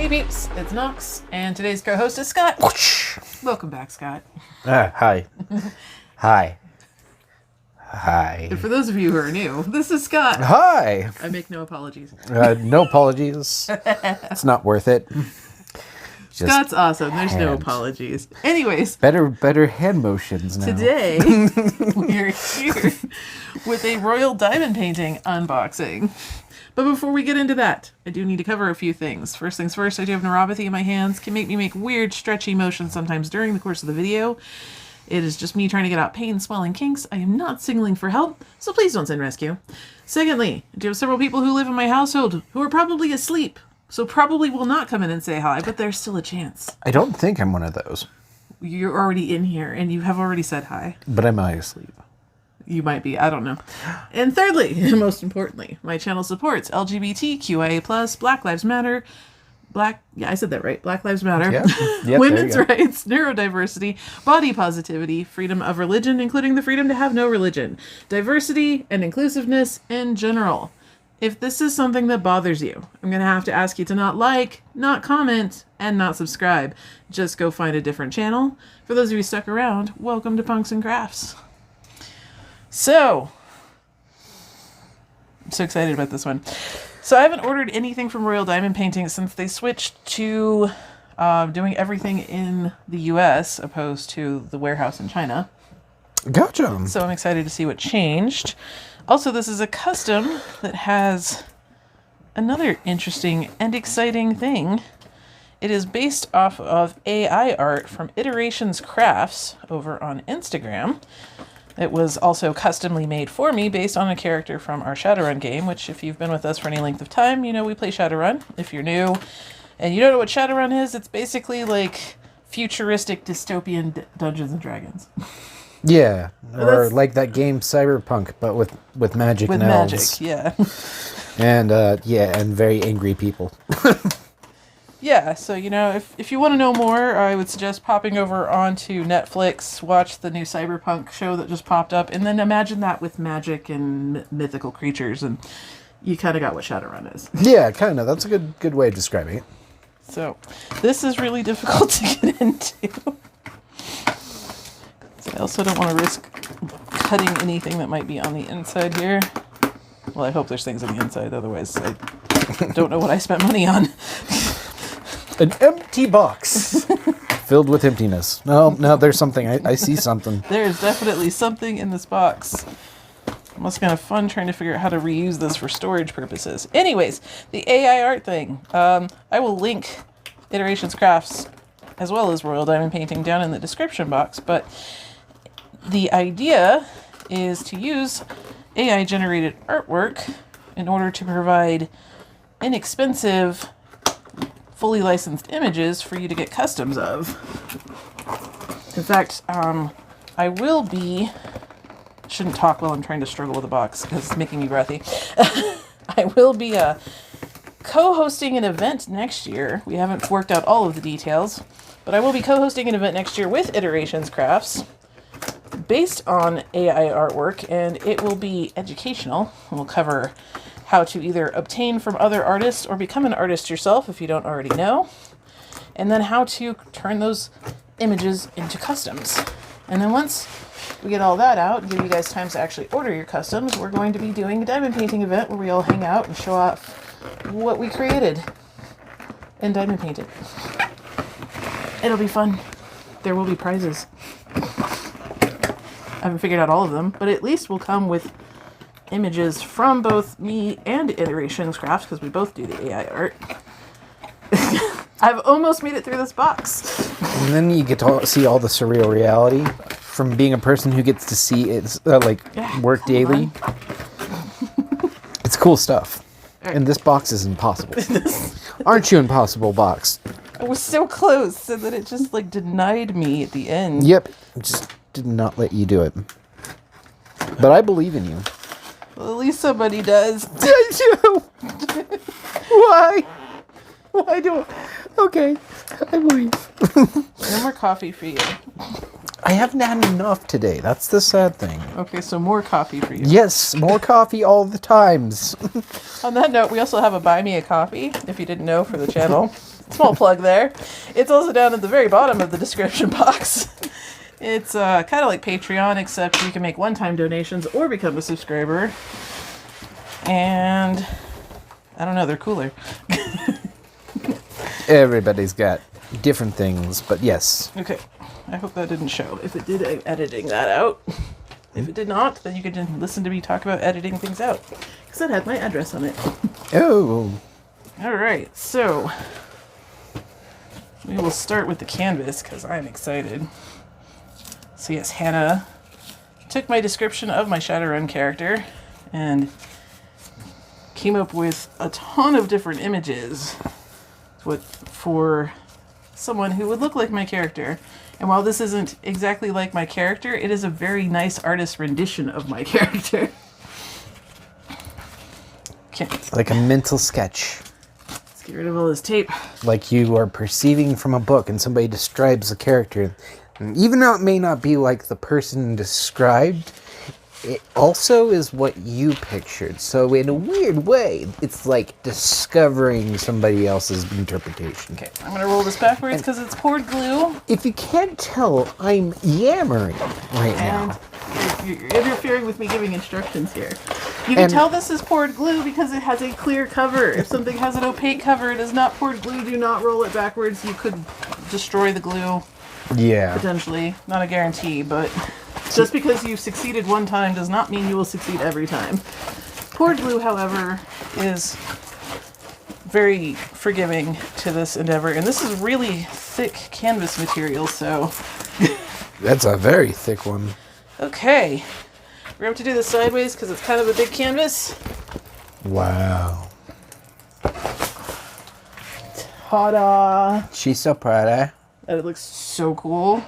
Hey peeps, it's Nox, and today's co-host is Scott. Welcome back, Scott. Hi. Hi. Hi. And for those of you who are new, this is Scott. Hi. I make no apologies. No apologies. It's not worth it. Just Scott's awesome. There's no hand. apologies. Anyways, better hand motions now. today we're here with a royal diamond painting unboxing. But before we get into that, I do need to cover a few things. First things first, I do have neuropathy in my hands. Can make me make weird, stretchy motions sometimes during the course of the video. It is just me trying to get out pain, swelling, kinks. I am not signaling for help, so please don't send rescue. Secondly, I do have several people who live in my household who are probably asleep, so probably will not come in and say hi, but there's still a chance. I don't think I'm one of those. You're already in here, and you have already said hi. But am I asleep? You might be, I don't know. And thirdly, most importantly, my channel supports LGBTQIA+, Black Lives Matter, Black Lives Matter, Yep, women's rights, neurodiversity, body positivity, freedom of religion, including the freedom to have no religion, diversity, and inclusiveness in general. If this is something that bothers you, I'm going to have to ask you to not like, not comment, and not subscribe. Just go find a different channel. For those of you stuck around, welcome to PunksAndCrafts. So, I'm so excited about this one. So I haven't ordered anything from Royal Diamond Painting since they switched to doing everything in the US opposed to the warehouse in China. Gotcha. So I'm excited to see what changed. Also, this is a custom that has another interesting and exciting thing. It is based off of AI art from PunksAndCrafts over on Instagram. It was also customly made for me based on a character from our Shadowrun game, which if you've been with us for any length of time, you know we play Shadowrun. If you're new and you don't know what Shadowrun is, it's basically like futuristic dystopian Dungeons and Dragons. Yeah, or like that game Cyberpunk, but with magic With and magic, elves. yeah. And very angry people. Yeah, so, you know, if you want to know more, I would suggest popping over onto Netflix, watch the new Cyberpunk show that just popped up, and then imagine that with magic and mythical creatures, and you kind of got what Shadowrun is. Yeah, kind of. That's a good way of describing it. So, this is really difficult to get into. So I also don't want to risk cutting anything that might be on the inside here. Well, I hope there's things on the inside, otherwise I don't know what I spent money on. An empty box filled with emptiness. No, there's something. I see something. There's definitely something in this box. Almost kind of fun trying to figure out how to reuse this for storage purposes. Anyways, the AI art thing. I will link PunksAndCrafts as well as Royal Diamond Painting down in the description box, but the idea is to use AI-generated artwork in order to provide inexpensive, fully licensed images for you to get customs of. In fact, I will be... Shouldn't talk while I'm trying to struggle with a box because it's making me breathy. I will be co-hosting an event next year. We haven't worked out all of the details, but I will be co-hosting an event next year with PunksAndCrafts based on AI artwork, and it will be educational. We'll cover how to either obtain from other artists or become an artist yourself if you don't already know, and then how to turn those images into customs. And then once we get all that out and give you guys time to actually order your customs, we're going to be doing a diamond painting event where we all hang out and show off what we created and diamond painted. It'll be fun. There will be prizes. I haven't figured out all of them, but at least we'll come with images from both me and PunksAndCrafts because we both do the AI art. I've almost made it through this box. And then you get to see all the surreal reality from being a person who gets to see it work daily. It's cool stuff. Right. And this box is impossible. Aren't you impossible box? I was so close, and then it just like denied me at the end. Yep. Just did not let you do it. But I believe in you. Well, at least somebody does. I do. Why? Why do? Okay, I believe. No more coffee for you. I haven't had enough today. That's the sad thing. Okay, so more coffee for you. Yes, more coffee all the times. On that note, we also have a Buy Me a Coffee, if you didn't know, for the channel. Small plug there. It's also down at the very bottom of the description box. It's kind of like Patreon, except you can make one-time donations or become a subscriber. And I don't know, they're cooler. Everybody's got different things, but yes. Okay, I hope that didn't show. If it did, I'm editing that out. If it did not, then you can listen to me talk about editing things out. Because that had my address on it. Oh. Alright, so we will start with the canvas because I'm excited. So yes, Hannah took my description of my Shadowrun character and came up with a ton of different images for someone who would look like my character. And while this isn't exactly like my character, it is a very nice artist rendition of my character. Okay. Like a mental sketch. Let's get rid of all this tape. Like you are perceiving from a book and somebody describes a character. And even though it may not be like the person described, it also is what you pictured. So in a weird way, it's like discovering somebody else's interpretation. Okay, I'm gonna roll this backwards because it's poured glue. If you can't tell, I'm yammering right now. And you're interfering with me giving instructions here. You can tell this is poured glue because it has a clear cover. If something has an opaque cover, it is not poured glue. Do not roll it backwards. You could destroy the glue. Yeah. Potentially. Not a guarantee, but just because you've succeeded one time does not mean you will succeed every time. Poured glue, however, is very forgiving to this endeavor. And this is really thick canvas material, so... That's a very thick one. Okay. We're going to do this sideways because it's kind of a big canvas. Wow. Ta-da! She's so pretty. It looks so cool.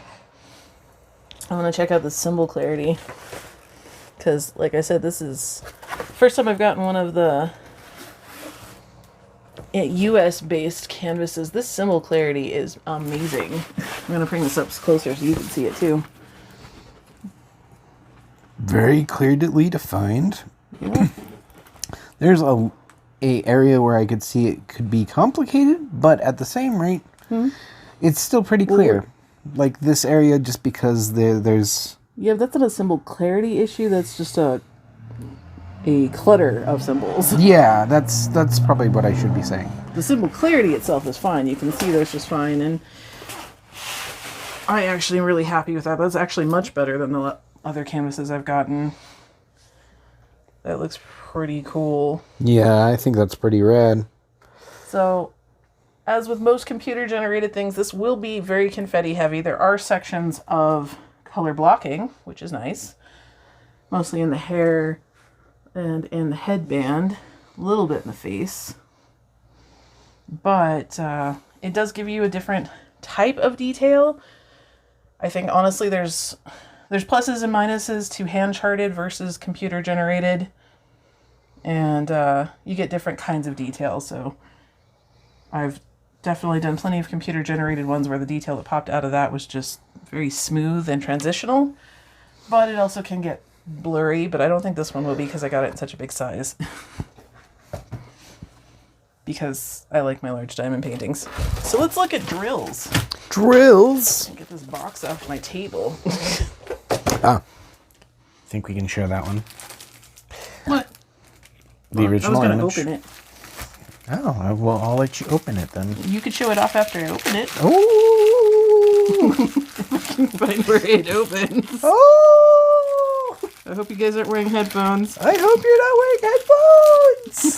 I'm going to check out the symbol clarity. Because, like I said, this is... First time I've gotten one of the US-based canvases. This symbol clarity is amazing. I'm going to bring this up closer so you can see it too. Very clearly defined. Yeah. There's a area where I could see it could be complicated, but at the same rate, it's still pretty clear. Like this area, just because there's... Yeah, that's not a symbol clarity issue. That's just a clutter of symbols. Yeah, that's probably what I should be saying. The symbol clarity itself is fine. You can see there's just fine, and I actually am really happy with that. That's actually much better than the other canvases I've gotten. That looks pretty cool. Yeah, I think that's pretty rad. So, as with most computer-generated things, this will be very confetti-heavy. There are sections of color blocking, which is nice. Mostly in the hair and in the headband. A little bit in the face. But it does give you a different type of detail. I think, honestly, there's pluses and minuses to hand-charted versus computer-generated. And you get different kinds of detail. So I've definitely done plenty of computer-generated ones where the detail that popped out of that was just very smooth and transitional. But it also can get blurry. But I don't think this one will be because I got it in such a big size. Because I like my large diamond paintings. So let's look at drills. Drills? Get this box off my table. I think we can show that one. What? The original I was image. going to open it. Oh, well, I'll let you open it then. You could show it off after I open it. Oh! Find where it opens. Oh! I hope you guys aren't wearing headphones. I hope you're not wearing headphones!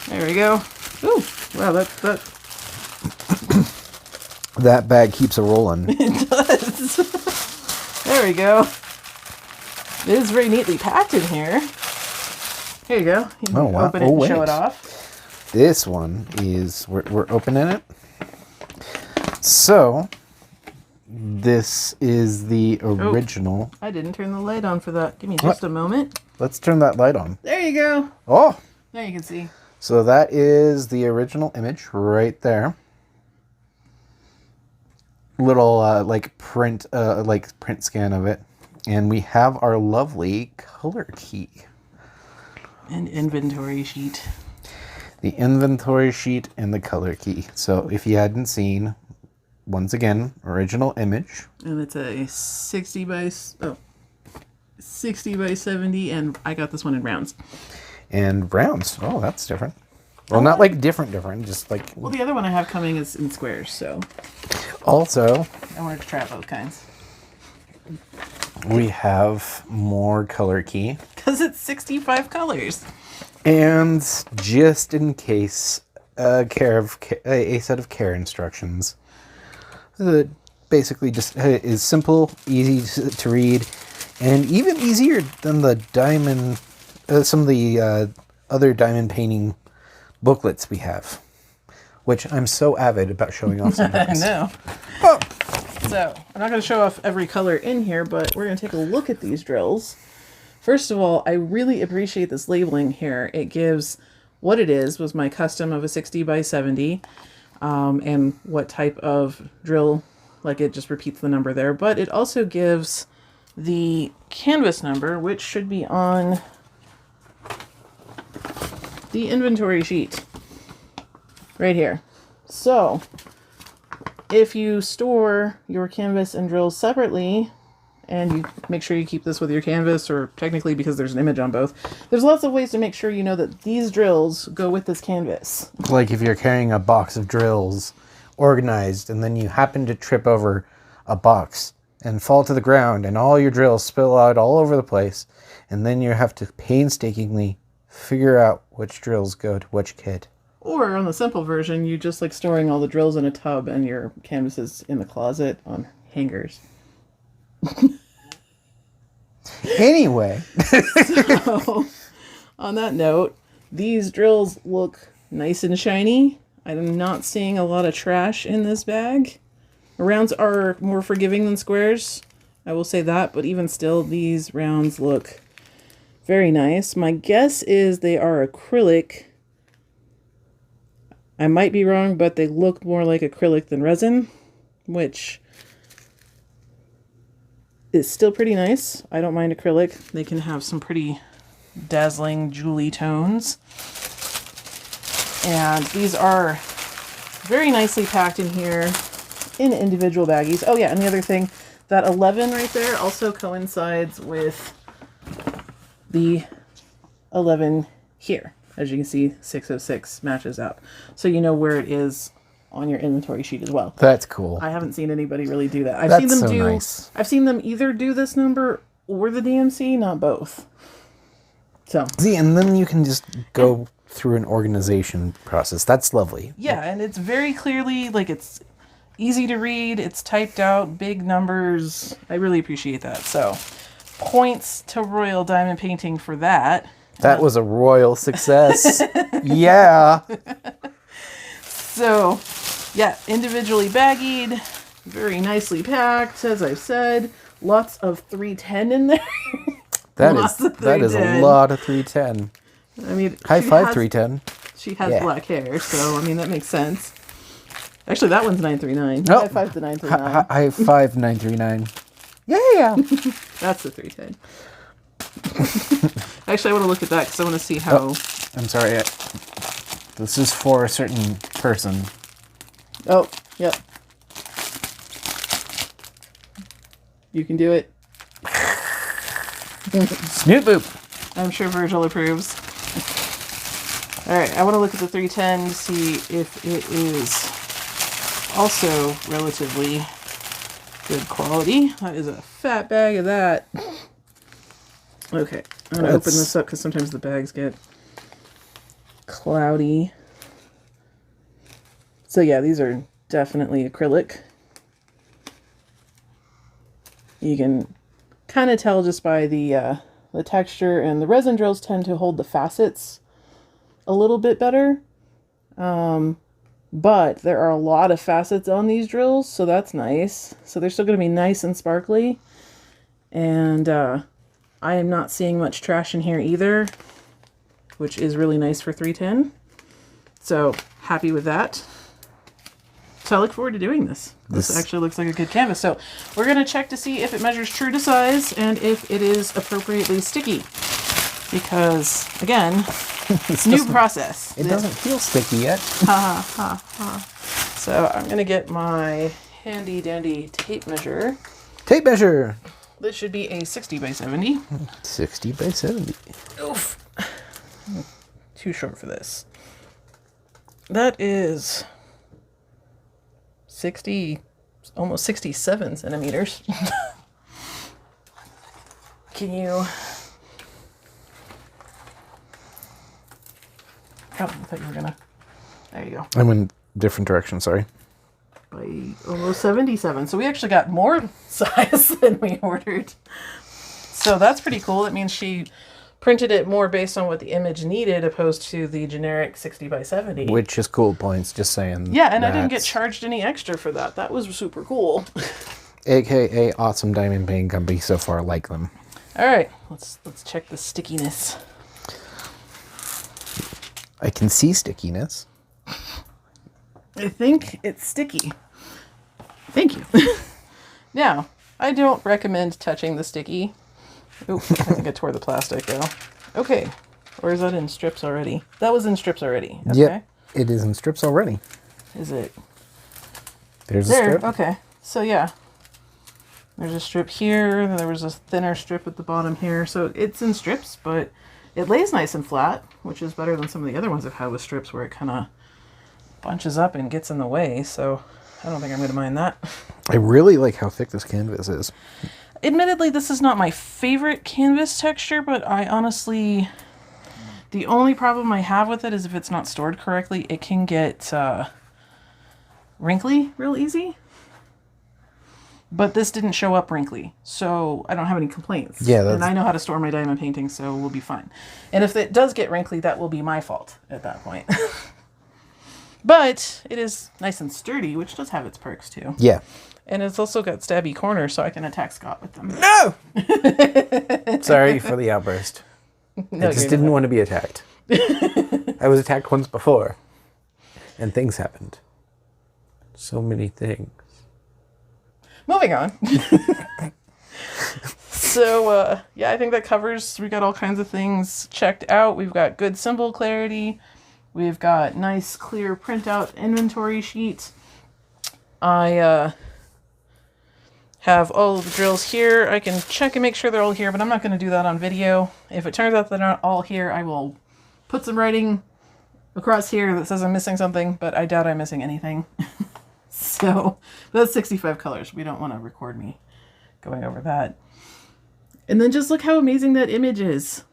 There we go. Ooh, wow, that That bag keeps a rolling. it does. There we go. It is very neatly packed in here. Here you go. You can open it and show it off. This one is, we're opening it. So, this is the original. I didn't turn the light on for that. Give me just a moment. Let's turn that light on. There you go. Oh! There you can see. So that is the original image right there. Little like print scan of it. And we have our lovely color key. And inventory sheet. the inventory sheet, and the color key. So if you hadn't seen, once again, original image. And it's a 60 by 70, and I got this one in rounds. And rounds. Oh, that's different. Well, not like different, just like... Well, the other one I have coming is in squares, so... Also... I wanted to try both kinds. We have more color key. Because it's 65 colors. And just in case, a set of care instructions. That basically just is simple, easy to read, and even easier than the diamond, some of the other diamond painting booklets we have, which I'm so avid about showing off sometimes. I know. Oh. So, I'm not going to show off every color in here, but we're going to take a look at these drills. First of all, I really appreciate this labeling here. It gives what it is, was my custom of a 60 by 70, and what type of drill, like it just repeats the number there, but it also gives the canvas number, which should be on the inventory sheet right here. So if you store your canvas and drills separately, and you make sure you keep this with your canvas, or technically because there's an image on both, there's lots of ways to make sure you know that these drills go with this canvas. Like if you're carrying a box of drills organized and then you happen to trip over a box and fall to the ground and all your drills spill out all over the place, and then you have to painstakingly figure out which drills go to which kit. Or on the simple version, you just like storing all the drills in a tub and your canvas is in the closet on hangers. Anyway. So, on that note, these drills look nice and shiny. I'm not seeing a lot of trash in this bag. Rounds are more forgiving than squares, I will say that, but even still, these rounds look very nice. My guess is they are acrylic. I might be wrong, but they look more like acrylic than resin, which is still pretty nice. I don't mind acrylic. They can have some pretty dazzling jewelry tones. And these are very nicely packed in here in individual baggies. Oh yeah, and the other thing, that 11 right there also coincides with the 11 here. As you can see, 606 matches up. So you know where it is on your inventory sheet as well. That's cool. I haven't seen anybody really do that. Nice. I've seen them either do this number or the DMC, not both. So see, and then you can just go through an organization process. That's lovely. Yeah, and it's very clearly, like, it's easy to read, it's typed out, big numbers. I really appreciate that. So points to Royal Diamond Painting for that. That was a royal success. Yeah. So, yeah, individually baggied, very nicely packed, as I've said. Lots of 310 in there. That is a lot of 310. I mean, high five 310. She has black hair, so I mean that makes sense. Actually, that one's 939. Oh. High five to 939. High five 939. Yeah. That's the 310. Actually, I want to look at that because I want to see how. Oh, I'm sorry. This is for a certain person. Oh, yep. You can do it. Snoot boop. I'm sure Virgil approves. Alright, I want to look at the 310 to see if it is also relatively good quality. That is a fat bag of that. Okay, I'm going to open this up because sometimes the bags get cloudy. So yeah, these are definitely acrylic. You can kind of tell just by the texture, and the resin drills tend to hold the facets a little bit better. But there are a lot of facets on these drills, so that's nice. So they're still going to be nice and sparkly. And I am not seeing much trash in here either, which is really nice for 310. So happy with that. So I look forward to doing this. This actually looks like a good canvas. So we're going to check to see if it measures true to size and if it is appropriately sticky. Because, again, New process. It doesn't feel sticky yet. So I'm going to get my handy dandy tape measure. Tape measure. This should be a 60 by 70. 60 by 70. Oof. Too short for this. That is 60, almost 67 centimeters. Can you... Oh, I thought you were gonna... There you go. I'm in different direction, sorry. By almost 77. So we actually got more size than we ordered. So that's pretty cool. That means she printed it more based on what the image needed opposed to the generic 60 by 70. Which is cool points, just saying. Yeah, and I didn't get charged any extra for that. That was super cool. AKA awesome diamond painting company, so far like them. All right, let's check the stickiness. I can see stickiness. I think it's sticky. Thank you. Now, I don't recommend touching the sticky. Ooh, I think I tore the plastic though. Okay, or is that in strips already? That was in strips already. Okay. Yep, it is in strips already. Is it? There's a There, strip. okay. So yeah. There's a strip here, then there was a thinner strip at the bottom here. So it's in strips, but it lays nice and flat, which is better than some of the other ones I've had with strips where it kind of bunches up and gets in the way. So I don't think I'm going to mind that. I really like how thick this canvas is. Admittedly, this is not my favorite canvas texture, but I honestly... The only problem I have with it is if it's not stored correctly, it can get wrinkly real easy. But this didn't show up wrinkly, so I don't have any complaints. Yeah, and I know how to store my diamond paintings, so we'll be fine. And if it does get wrinkly, that will be my fault at that point. But it is nice and sturdy, which does have its perks too. Yeah. And it's also got stabby corners, so I can attack Scott with them. No! Sorry for the outburst. No, I just didn't want to be attacked. I was attacked once before, and things happened. So many things. Moving on. So, yeah, I think that covers, we got all kinds of things checked out. We've got good symbol clarity. We've got nice, clear printout inventory sheet. I have all of the drills here. I can check and make sure they're all here, but I'm not going to do that on video. If it turns out they're not all here, I will put some writing across here that says I'm missing something, but I doubt I'm missing anything. So that's 65 colors. We don't want to record me going over that. And then just look how amazing that image is.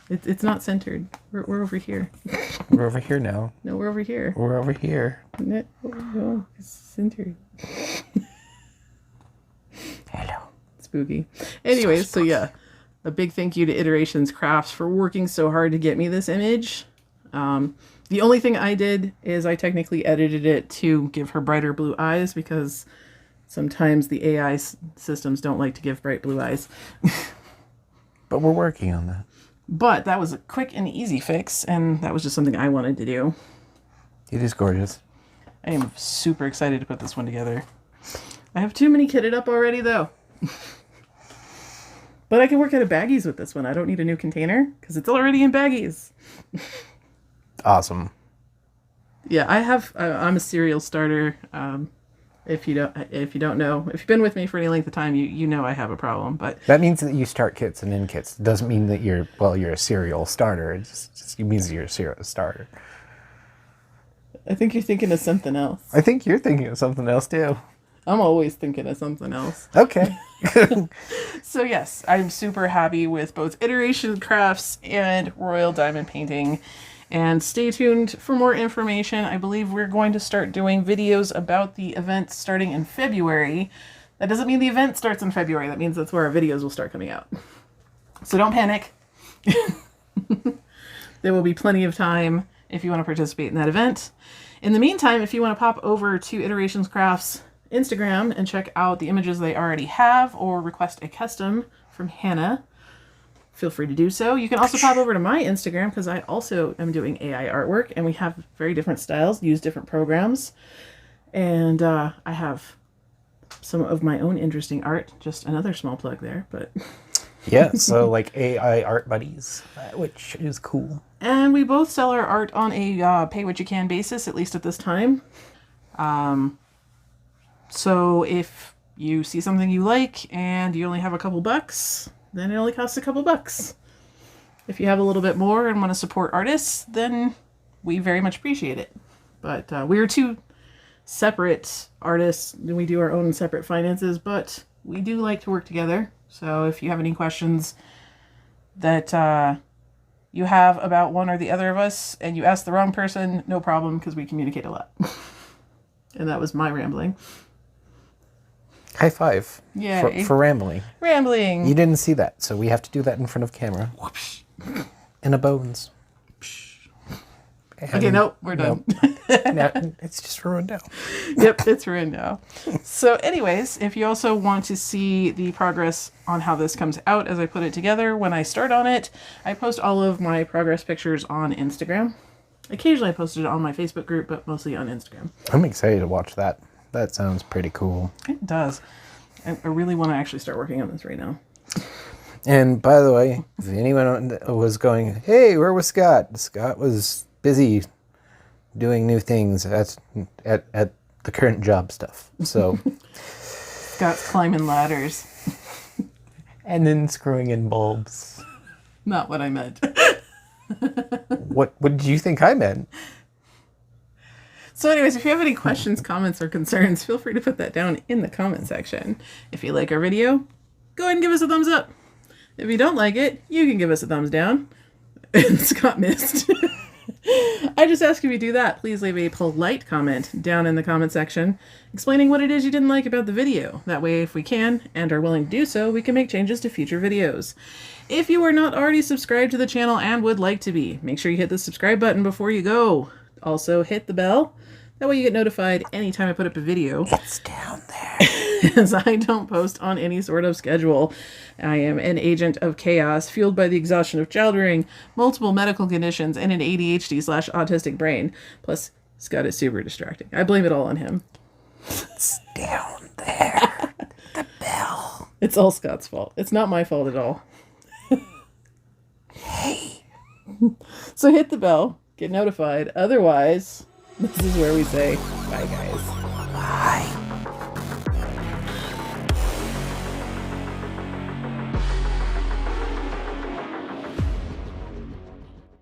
It's not centered. We're over here. We're over here now. No, we're over here. We're over here. No, it's centered. Hello. Spooky. Anyways, so yeah, a big thank you to Iterations Crafts for working so hard to get me this image. The only thing I did is I technically edited it to give her brighter blue eyes because sometimes the AI systems don't like to give bright blue eyes. But we're working on that. But that was a quick and easy fix, and that was just something I wanted to do. It is gorgeous. I am super excited to put this one together. I have too many kitted up already, though. But I can work out of baggies with this one. I don't need a new container, because it's already in baggies. Awesome. Yeah, I'm a serial starter. If you don't know, if you've been with me for any length of time, you know I have a problem. But That means that you start kits and end kits. It doesn't mean that you're a serial starter. It just means that you're a serial starter. I think you're thinking of something else. I think you're thinking of something else too. I'm always thinking of something else. Okay. So yes, I'm super happy with both Iteration Crafts and Royal Diamond Painting. And stay tuned for more information. I believe we're going to start doing videos about the event starting in February. That doesn't mean the event starts in February. That means that's where our videos will start coming out. So don't panic. There will be plenty of time if you want to participate in that event. In the meantime, if you want to pop over to Iterations Crafts Instagram and check out the images they already have or request a custom from Hannah, feel free to do so. You can also pop over to my Instagram because I also am doing AI artwork and we have very different styles, use different programs. And I have some of my own interesting art. Just another small plug there, but Yeah, so like AI art buddies, which is cool. And we both sell our art on a pay-what-you-can basis, at least at this time. So if you see something you like and you only have a couple bucks, then it only costs a couple bucks. If you have a little bit more and want to support artists, then we very much appreciate it. But we are two separate artists, and we do our own separate finances, but we do like to work together. So if you have any questions that you have about one or the other of us and you ask the wrong person, no problem, because we communicate a lot. And that was my rambling. High five. Yay. For rambling. Rambling. You didn't see that, so we have to do that in front of camera. In a bones. Okay, nope, we're done. Now, it's just ruined now. Yep, it's ruined now. So anyways, if you also want to see the progress on how this comes out as I put it together, when I start on it, I post all of my progress pictures on Instagram. Occasionally I post it on my Facebook group, but mostly on Instagram. I'm excited to watch that. That sounds pretty cool. It does. I really want to actually start working on this right now. And by the way, if anyone was going, hey, where was Scott? Scott was busy doing new things at the current job stuff. So Scott's climbing ladders. And then screwing in bulbs. Not what I meant. What did you think I meant? So anyways, if you have any questions, comments, or concerns, feel free to put that down in the comment section. If you like our video, go ahead and give us a thumbs up. If you don't like it, you can give us a thumbs down. And Scott missed. I just ask if you do that, please leave a polite comment down in the comment section explaining what it is you didn't like about the video. That way, if we can and are willing to do so, we can make changes to future videos. If you are not already subscribed to the channel and would like to be, make sure you hit the subscribe button before you go. Also, hit the bell. That way you get notified anytime I put up a video. It's down there. As I don't post on any sort of schedule. I am an agent of chaos, fueled by the exhaustion of childbearing, multiple medical conditions, and an ADHD/autistic brain. Plus, Scott is super distracting. I blame it all on him. It's down there. The bell. It's all Scott's fault. It's not my fault at all. Hey. So hit the bell. Get notified. Otherwise, this is where we say bye, guys. Bye.